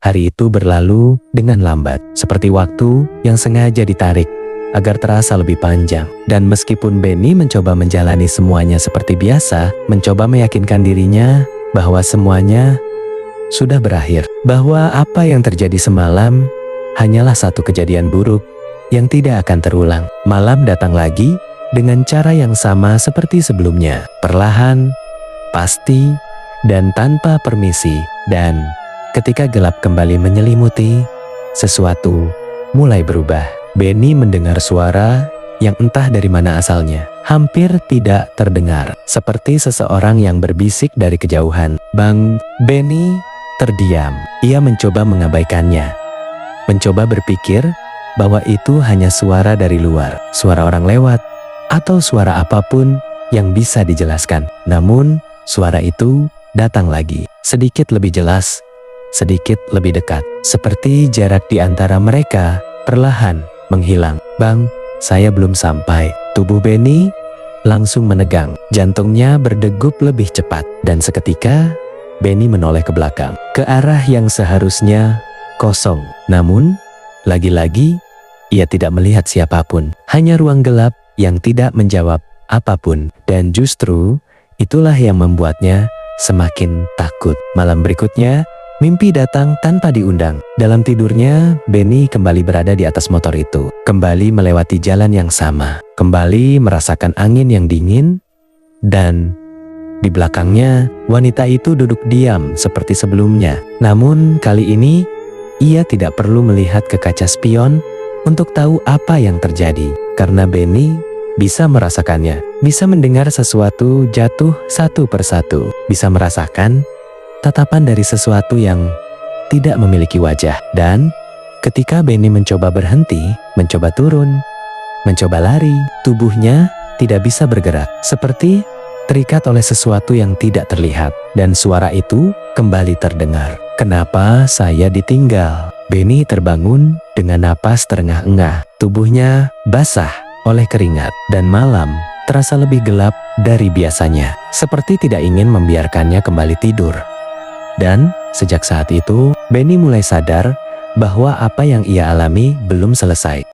Hari itu berlalu dengan lambat, seperti waktu yang sengaja ditarik agar terasa lebih panjang. Dan meskipun Benny mencoba menjalani semuanya seperti biasa, mencoba meyakinkan dirinya bahwa semuanya sudah berakhir, bahwa apa yang terjadi semalam hanyalah satu kejadian buruk yang tidak akan terulang. Malam datang lagi dengan cara yang sama seperti sebelumnya, perlahan, pasti, dan tanpa permisi. Dan ketika gelap kembali menyelimuti, sesuatu mulai berubah. Benny mendengar suara yang entah dari mana asalnya, hampir tidak terdengar, seperti seseorang yang berbisik dari kejauhan. Bang, Benny terdiam. Ia mencoba mengabaikannya, mencoba berpikir bahwa itu hanya suara dari luar, suara orang lewat, atau suara apapun yang bisa dijelaskan. Namun, suara itu datang lagi, sedikit lebih jelas, sedikit lebih dekat, seperti jarak di antara mereka perlahan menghilang. Bang, saya belum sampai. Tubuh Benny langsung menegang, jantungnya berdegup lebih cepat, dan seketika Benny menoleh ke belakang, ke arah yang seharusnya kosong. Namun, lagi-lagi ia tidak melihat siapapun, hanya ruang gelap yang tidak menjawab apapun. Dan justru itulah yang membuatnya semakin takut. Malam berikutnya, mimpi datang tanpa diundang. Dalam tidurnya, Benny kembali berada di atas motor itu, kembali melewati jalan yang sama, kembali merasakan angin yang dingin, dan di belakangnya wanita itu duduk diam seperti sebelumnya. Namun kali ini ia tidak perlu melihat ke kaca spion untuk tahu apa yang terjadi, karena Benny bisa merasakannya, bisa mendengar sesuatu jatuh satu persatu, bisa merasakan tatapan dari sesuatu yang tidak memiliki wajah. Dan ketika Benny mencoba berhenti, mencoba turun, mencoba lari, tubuhnya tidak bisa bergerak, seperti terikat oleh sesuatu yang tidak terlihat. Dan suara itu kembali terdengar. Kenapa saya ditinggal? Benny terbangun dengan napas terengah-engah, tubuhnya basah oleh keringat, dan malam terasa lebih gelap dari biasanya, seperti tidak ingin membiarkannya kembali tidur. Dan sejak saat itu, Benny mulai sadar bahwa apa yang ia alami belum selesai.